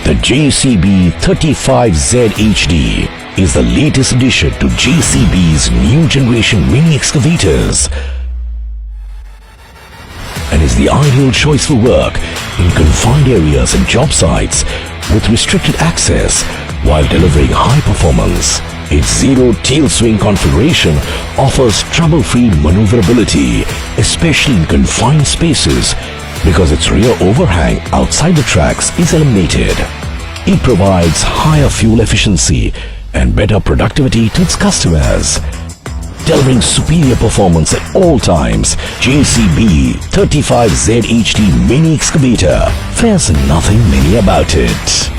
The JCB 35Z HD is the latest addition to JCB's new generation mini excavators and is the ideal choice for work in confined areas and job sites with restricted access while delivering high performance. Its zero tail swing configuration offers trouble-free maneuverability, especially in confined spaces, because its rear overhang outside the tracks is eliminated. It provides higher fuel efficiency and better productivity to its customers, delivering superior performance at all times. JCB 35Z HD Mini Excavator. There's nothing mini about it.